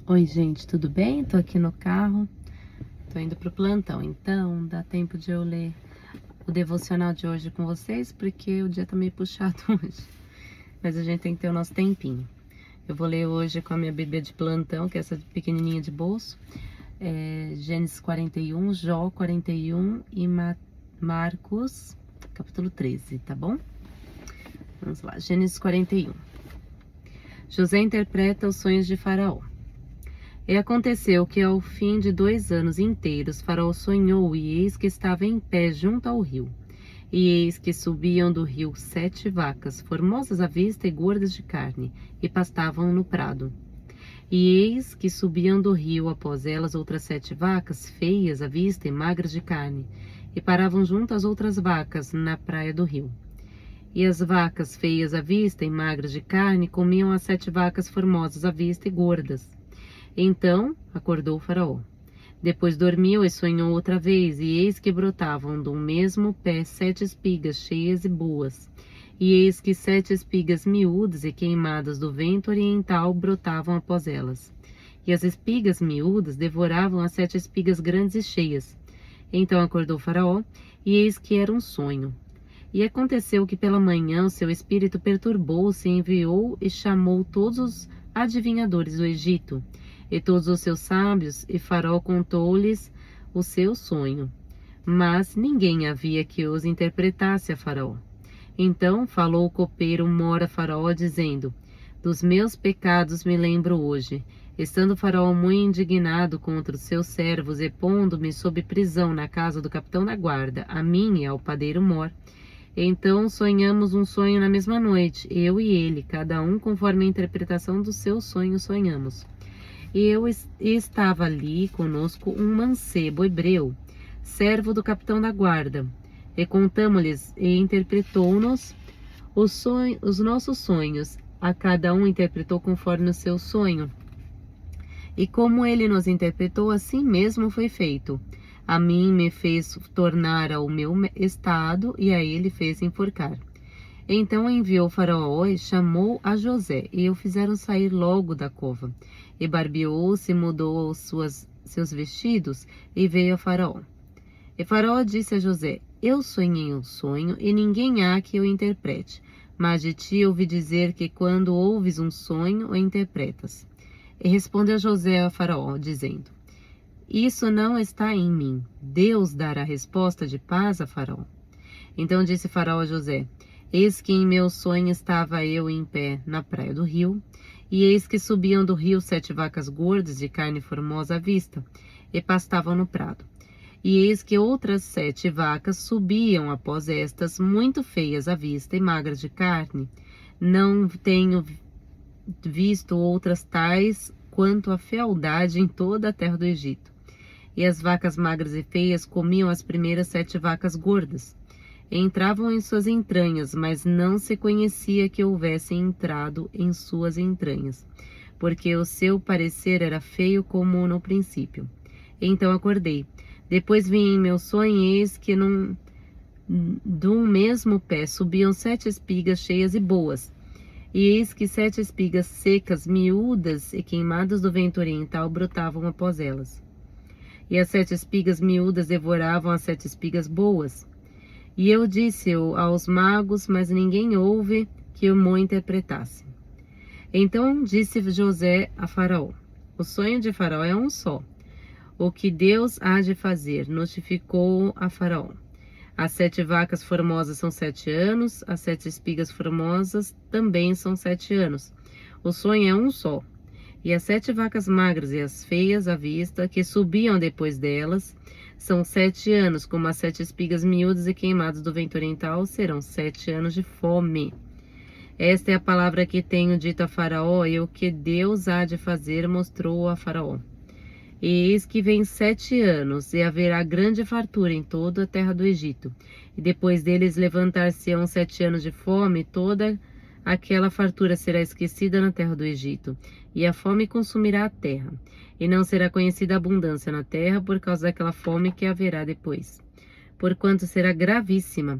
Oi, gente, tudo bem? Tô aqui no carro, tô indo pro plantão, então dá tempo de eu ler o devocional de hoje com vocês, porque o dia tá meio puxado hoje, mas a gente tem que ter o nosso tempinho. Eu vou ler hoje com a minha Bíblia de plantão, que é essa pequenininha de bolso, Gênesis 41, Jó 41 e Marcos, capítulo 13, tá bom? Vamos lá, Gênesis 41. José interpreta os sonhos de Faraó. E aconteceu que ao fim de 2 anos inteiros, Faraó sonhou, e eis que estava em pé junto ao rio. E eis que subiam do rio 7 vacas, formosas à vista e gordas de carne, e pastavam no prado. E eis que subiam do rio após elas outras 7 vacas, feias à vista e magras de carne, e paravam junto às outras vacas na praia do rio. E as vacas feias à vista e magras de carne comiam as 7 vacas formosas à vista e gordas. Então acordou o Faraó. Depois dormiu e sonhou outra vez, e eis que brotavam do mesmo pé 7 espigas cheias e boas. E eis que 7 espigas miúdas e queimadas do vento oriental brotavam após elas. E as espigas miúdas devoravam as 7 espigas grandes e cheias. Então acordou o Faraó, e eis que era um sonho. E aconteceu que pela manhã o seu espírito perturbou-se, enviou e chamou todos os adivinhadores do Egito e todos os seus sábios, e Faraó contou-lhes o seu sonho. Mas ninguém havia que os interpretasse a Faraó. Então falou o copeiro mor a Faraó, dizendo: Dos meus pecados me lembro hoje, estando Faraó muito indignado contra os seus servos e pondo-me sob prisão na casa do capitão da guarda, a mim e ao padeiro mor. Então sonhamos um sonho na mesma noite, eu e ele, cada um conforme a interpretação do seu sonho sonhamos. E estava ali conosco um mancebo hebreu, servo do capitão da guarda. E contamo-lhes, e interpretou-nos os nossos sonhos. A cada um interpretou conforme o seu sonho. E como ele nos interpretou, assim mesmo foi feito. A mim me fez tornar ao meu estado, e a ele fez enforcar. Então enviou Faraó e chamou a José, e o fizeram sair logo da cova. E barbeou-se, mudou seus vestidos, e veio a Faraó. E Faraó disse a José: Eu sonhei um sonho, e ninguém há que o interprete. Mas de ti ouvi dizer que quando ouves um sonho, o interpretas. E respondeu José a Faraó, dizendo: Isso não está em mim. Deus dará resposta de paz a Faraó. Então disse Faraó a José: Eis que em meu sonho estava eu em pé na praia do rio, e eis que subiam do rio 7 vacas gordas de carne formosa à vista, e pastavam no prado. E eis que outras 7 vacas subiam após estas, muito feias à vista e magras de carne. Não tenho visto outras tais quanto a fealdade em toda a terra do Egito. E as vacas magras e feias comiam as primeiras 7 vacas gordas. Entravam em suas entranhas, mas não se conhecia que houvessem entrado em suas entranhas, porque o seu parecer era feio como no princípio. Então acordei. Depois vi em meu sonho, eis que de um mesmo pé subiam 7 espigas cheias e boas. E eis que 7 espigas secas, miúdas e queimadas do vento oriental brotavam após elas. E as 7 espigas miúdas devoravam as 7 espigas boas. E eu disse aos magos, mas ninguém houve que o mo interpretasse. Então disse José a Faraó: O sonho de Faraó é um só. O que Deus há de fazer, notificou a Faraó. As 7 vacas formosas são 7 anos, as 7 espigas formosas também são 7 anos. O sonho é um só. E as 7 vacas magras e as feias à vista, que subiam depois delas, são 7 anos, como as 7 espigas miúdas e queimadas do vento oriental serão 7 anos de fome. Esta é a palavra que tenho dito a Faraó, e o que Deus há de fazer mostrou a Faraó. E eis que vem 7 anos, e haverá grande fartura em toda a terra do Egito. E depois deles levantar-se-ão 7 anos de fome, toda aquela fartura será esquecida na terra do Egito, e a fome consumirá a terra. E não será conhecida a abundância na terra por causa daquela fome que haverá depois, porquanto será gravíssima.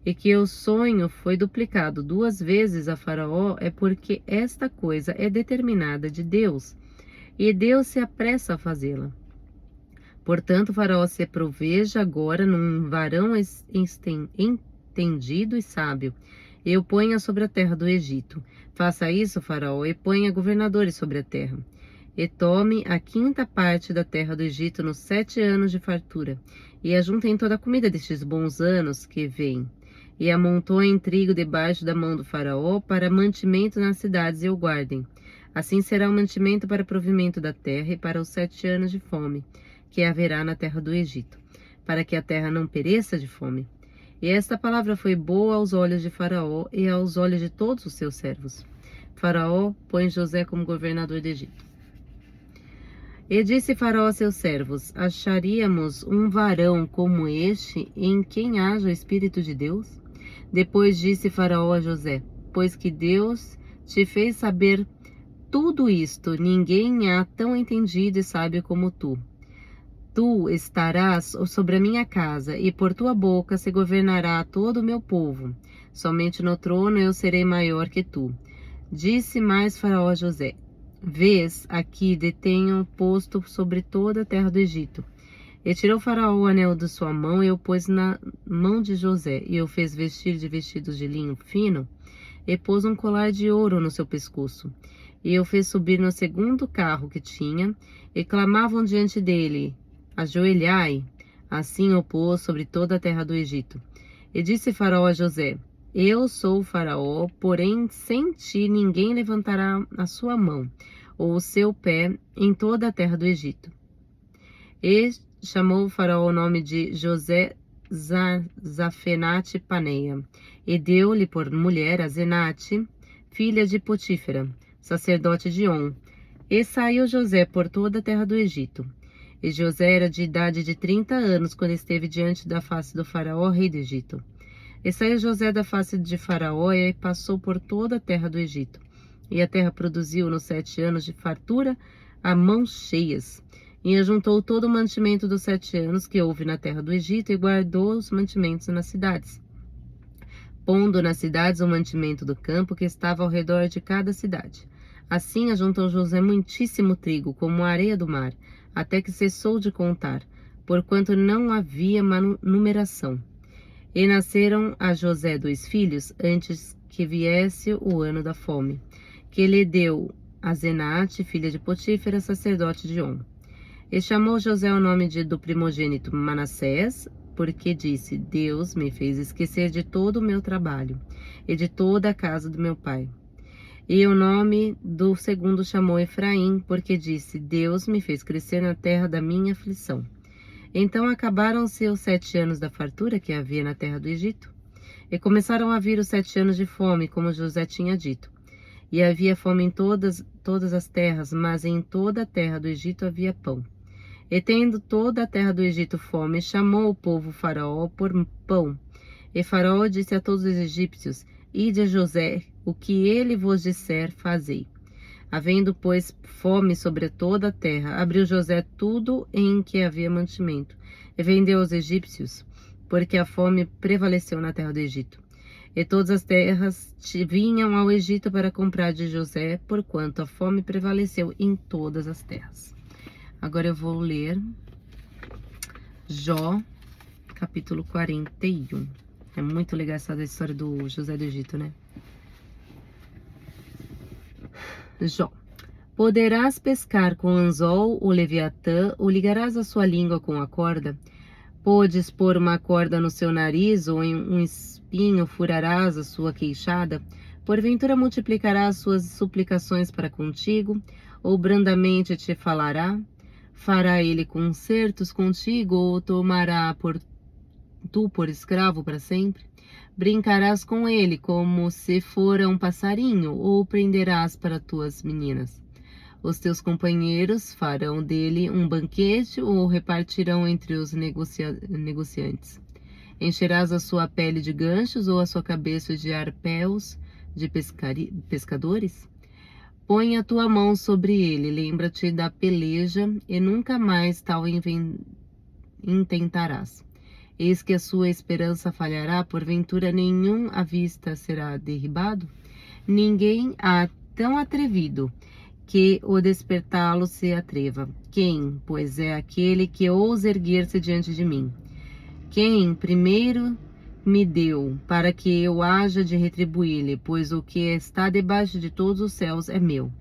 E que o sonho foi duplicado 2 vezes a Faraó, é porque esta coisa é determinada de Deus. e Deus se apressa a fazê-la. Portanto, Faraó se proveja agora num varão entendido e sábio, e o ponha sobre a terra do Egito. Faça isso, Faraó, e ponha governadores sobre a terra. E tome a 5ª parte da terra do Egito nos 7 anos de fartura, e ajuntem toda a comida destes bons anos que vêm. E amontoem trigo debaixo da mão do Faraó para mantimento nas cidades, e o guardem. Assim será o mantimento para provimento da terra e para os 7 anos de fome que haverá na terra do Egito, para que a terra não pereça de fome. E esta palavra foi boa aos olhos de Faraó e aos olhos de todos os seus servos. Faraó põe José como governador do Egito. E disse Faraó a seus servos: acharíamos um varão como este em quem haja o Espírito de Deus? Depois disse Faraó a José: pois que Deus te fez saber tudo isto, ninguém há tão entendido e sábio como tu. Tu estarás sobre a minha casa, e por tua boca se governará todo o meu povo. Somente no trono eu serei maior que tu. Disse mais Faraó a José: vês, aqui detenho posto sobre toda a terra do Egito. E tirou Faraó o anel de sua mão e o pôs na mão de José, e o fez vestir de vestidos de linho fino, e pôs um colar de ouro no seu pescoço. E o fez subir no 2º carro que tinha, e clamavam diante dele: ajoelhai. Assim o pôs sobre toda a terra do Egito. E disse Faraó a José: eu sou o Faraó, porém sem ti ninguém levantará a sua mão ou o seu pé em toda a terra do Egito. E chamou o Faraó o nome de José Zafenate Paneia, e deu-lhe por mulher a Zenate, filha de Potífera, sacerdote de On. E saiu José por toda a terra do Egito. E José era de idade de 30 anos quando esteve diante da face do Faraó, rei do Egito. E saiu José da face de Faraó e passou por toda a terra do Egito. E a terra produziu nos 7 anos de fartura a mãos cheias. E ajuntou todo o mantimento dos 7 anos que houve na terra do Egito e guardou os mantimentos nas cidades, pondo nas cidades o mantimento do campo que estava ao redor de cada cidade. Assim ajuntou José muitíssimo trigo, como a areia do mar, até que cessou de contar, porquanto não havia numeração. E nasceram a José 2 filhos, antes que viesse o ano da fome, que lhe deu a Zenate, filha de Potífera, sacerdote de On. E chamou José o nome do primogênito Manassés, porque disse: Deus me fez esquecer de todo o meu trabalho e de toda a casa do meu pai. E o nome do segundo chamou Efraim, porque disse: Deus me fez crescer na terra da minha aflição. Então acabaram-se os 7 anos da fartura que havia na terra do Egito, e começaram a vir os 7 anos de fome, como José tinha dito. E havia fome em todas as terras, mas em toda a terra do Egito havia pão. E tendo toda a terra do Egito fome, chamou o povo Faraó por pão. E Faraó disse a todos os egípcios: Ide a José, o que ele vos disser, fazei. Havendo, pois, fome sobre toda a terra, abriu José tudo em que havia mantimento, e vendeu aos egípcios, porque a fome prevaleceu na terra do Egito. E todas as terras vinham ao Egito para comprar de José, porquanto a fome prevaleceu em todas as terras. Agora eu vou ler Jó, capítulo 41. É muito legal essa história do José do Egito, né? Jó. Poderás pescar com anzol o leviatã, ou ligarás a sua língua com a corda? Podes pôr uma corda no seu nariz, ou em um espinho furarás a sua queixada? Porventura multiplicará as suas suplicações para contigo, ou brandamente te falará? Fará ele concertos contigo, ou tomará tu por escravo para sempre? Brincarás com ele como se fora um passarinho, ou prenderás para tuas meninas? Os teus companheiros farão dele um banquete, ou repartirão entre os negociantes? Encherás a sua pele de ganchos, ou a sua cabeça de arpéus de pescadores? Põe a tua mão sobre ele, lembra-te da peleja, e nunca mais tal intentarás. Eis que a sua esperança falhará, porventura nenhum à vista será derribado? Ninguém há tão atrevido que o despertá-lo se atreva? Quem, pois, é aquele que ousa erguer-se diante de mim? Quem primeiro me deu, para que eu haja de retribuir-lhe, pois o que está debaixo de todos os céus é meu.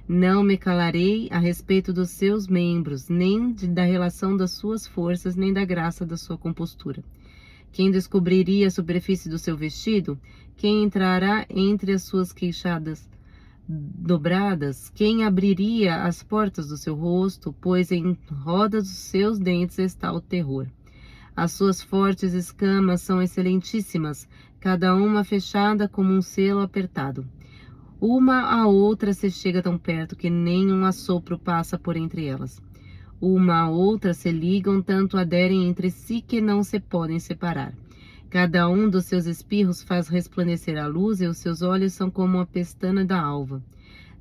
Não me calarei a respeito dos seus membros, nem da relação das suas forças, nem da graça da sua compostura. Quem descobriria a superfície do seu vestido? Quem entrará entre as suas queixadas dobradas? Quem abriria as portas do seu rosto? Pois em roda dos seus dentes está o terror. As suas fortes escamas são excelentíssimas, cada uma fechada como um selo apertado. Uma a outra se chega tão perto que nem um assopro passa por entre elas. Uma a outra se ligam, tanto aderem entre si que não se podem separar. Cada um dos seus espirros faz resplandecer a luz, e os seus olhos são como a pestana da alva.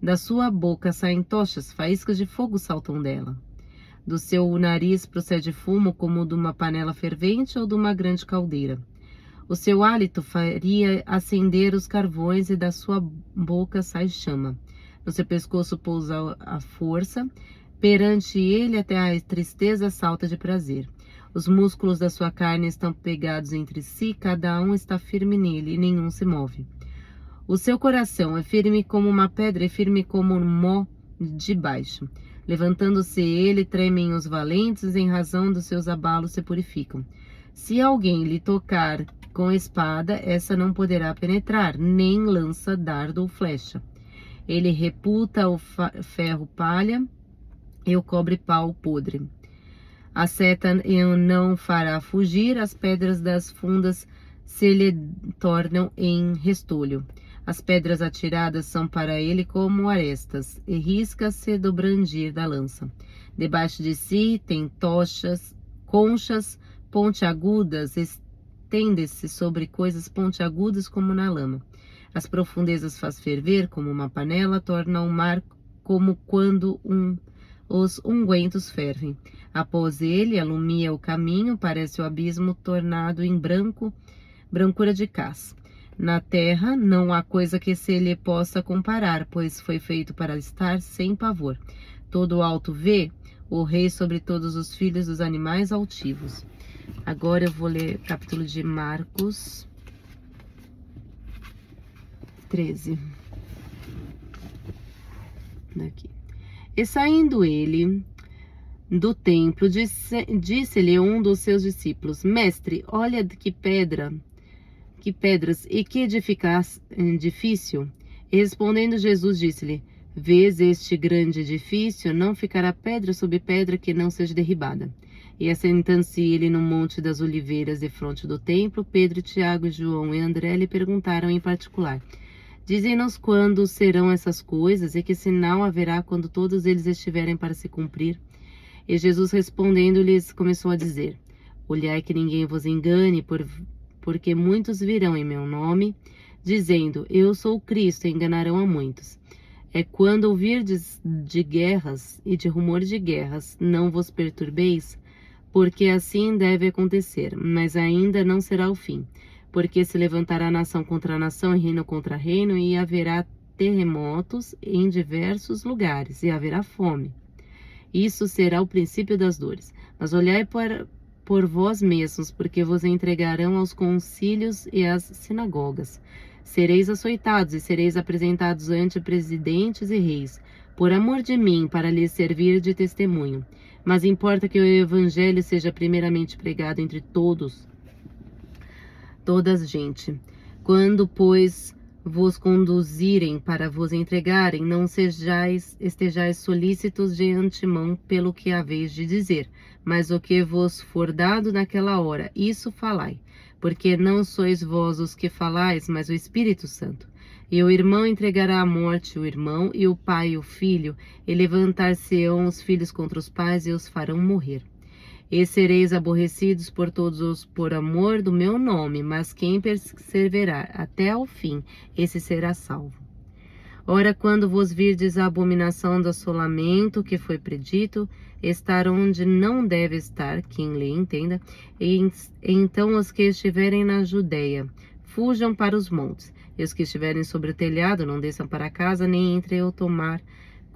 Da sua boca saem tochas, faíscas de fogo saltam dela. Do seu nariz procede fumo como de uma panela fervente ou de uma grande caldeira. O seu hálito faria acender os carvões, e da sua boca sai chama. No seu pescoço pousa a força, perante ele até a tristeza salta de prazer. Os músculos da sua carne estão pegados entre si, cada um está firme nele e nenhum se move. O seu coração é firme como uma pedra e firme como um mó de baixo. Levantando-se ele, tremem os valentes, em razão dos seus abalos se purificam. Se alguém lhe tocar com espada, essa não poderá penetrar, nem lança, dardo ou flecha. Ele reputa o ferro palha e o cobre pau podre. A seta não fará fugir, as pedras das fundas se lhe tornam em restolho. As pedras atiradas são para ele como arestas, e risca-se do brandir da lança. Debaixo de si tem tochas, conchas pontiagudas, estende-se sobre coisas pontiagudas como na lama. As profundezas faz ferver como uma panela, torna o mar como quando os ungüentos fervem. Após ele, alumia o caminho, parece o abismo tornado em brancura de cás. Na terra não há coisa que se lhe possa comparar, pois foi feito para estar sem pavor. Todo alto vê, o rei sobre todos os filhos dos animais altivos. Agora eu vou ler o capítulo de Marcos 13. Daqui. E saindo ele do templo, disse-lhe um dos seus discípulos: Mestre, olha que pedras e que edifício. E respondendo Jesus disse-lhe: Vês este grande edifício? Não ficará pedra sobre pedra que não seja derribada. E assentando-se ele no Monte das Oliveiras, defronte do templo, Pedro, Tiago, João e André lhe perguntaram em particular: Dizem-nos quando serão essas coisas, e que sinal haverá quando todos eles estiverem para se cumprir? E Jesus respondendo-lhes começou a dizer: Olhai que ninguém vos engane, porque muitos virão em meu nome, dizendo: Eu sou o Cristo, e enganarão a muitos. É quando ouvirdes de guerras e de rumores de guerras, não vos perturbeis, porque assim deve acontecer, mas ainda não será o fim. Porque se levantará nação contra nação e reino contra reino, e haverá terremotos em diversos lugares, e haverá fome. Isso será o princípio das dores. Mas olhai por vós mesmos, porque vos entregarão aos concílios e às sinagogas. Sereis açoitados e sereis apresentados ante presidentes e reis, por amor de mim, para lhes servir de testemunho. Mas importa que o evangelho seja primeiramente pregado entre toda a gente. Quando, pois, vos conduzirem para vos entregarem, não estejais solícitos de antemão pelo que haveis de dizer, mas o que vos for dado naquela hora, isso falai, porque não sois vós os que falais, mas o Espírito Santo. E o irmão entregará à morte o irmão, e o pai o filho, e levantar-se-ão os filhos contra os pais, e os farão morrer. E sereis aborrecidos por todos por amor do meu nome, mas quem perseverar até ao fim, esse será salvo. Ora, quando vos virdes a abominação do assolamento que foi predito, estar onde não deve estar, quem lê entenda, e então os que estiverem na Judeia, fujam para os montes, e os que estiverem sobre o telhado, não desçam para casa, nem entrem ao tomar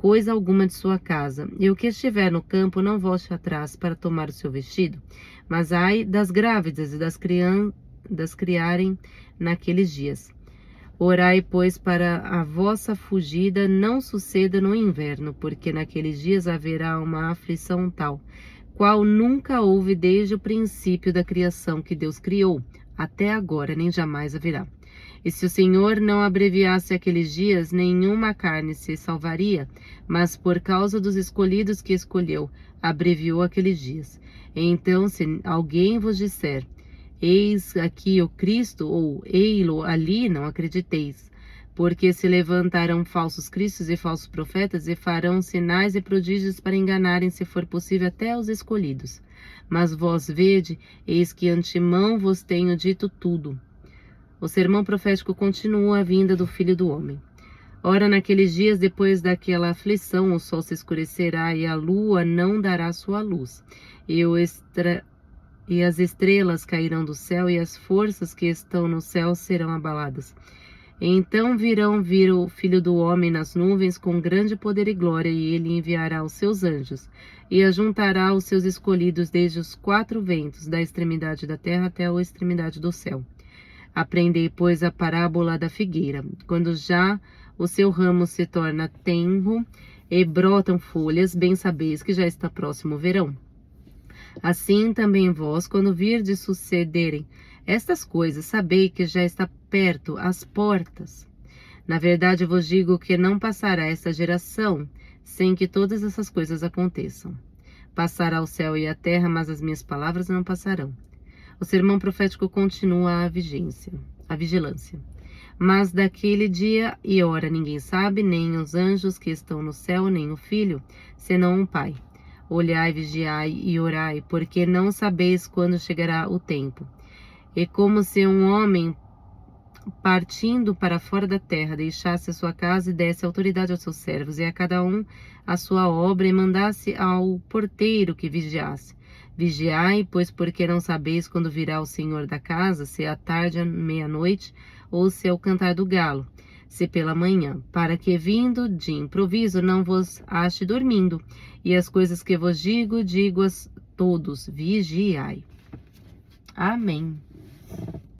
coisa alguma de sua casa, e o que estiver no campo não volte atrás para tomar o seu vestido, mas ai das grávidas e das criarem naqueles dias. Orai, pois, para a vossa fugida não suceda no inverno, porque naqueles dias haverá uma aflição tal, qual nunca houve desde o princípio da criação que Deus criou, até agora, nem jamais haverá. E se o Senhor não abreviasse aqueles dias, nenhuma carne se salvaria, mas por causa dos escolhidos que escolheu, abreviou aqueles dias. Então, se alguém vos disser, eis aqui o Cristo, ou ei-lo ali, não acrediteis. Porque se levantarão falsos cristos e falsos profetas, e farão sinais e prodígios para enganarem, se for possível, até os escolhidos. Mas vós vede, eis que antemão vos tenho dito tudo. O sermão profético continua a vinda do Filho do Homem. Ora, naqueles dias, depois daquela aflição, o sol se escurecerá e a lua não dará sua luz. E as estrelas cairão do céu e as forças que estão no céu serão abaladas. Então vir o Filho do Homem nas nuvens com grande poder e glória, e ele enviará os seus anjos, e ajuntará os seus escolhidos desde os quatro ventos, da extremidade da terra até a extremidade do céu. Aprendei, pois, a parábola da figueira. Quando já o seu ramo se torna tenro e brotam folhas, bem sabeis que já está próximo o verão. Assim também vós, quando virdes sucederem estas coisas, sabei que já está perto as portas. Na verdade vos digo que não passará esta geração sem que todas essas coisas aconteçam. Passará o céu e a terra, mas as minhas palavras não passarão. O sermão profético continua a vigilância. Mas daquele dia e hora ninguém sabe, nem os anjos que estão no céu, nem o Filho, senão um Pai. Olhai, vigiai e orai, porque não sabeis quando chegará o tempo. E como se um homem, partindo para fora da terra, deixasse a sua casa e desse autoridade aos seus servos, e a cada um a sua obra, e mandasse ao porteiro que vigiasse. Vigiai, pois porque não sabeis quando virá o Senhor da casa, se é à tarde, à meia-noite, ou se é o cantar do galo, se pela manhã, para que vindo de improviso não vos ache dormindo. E as coisas que vos digo, digo-as todos, vigiai. Amém.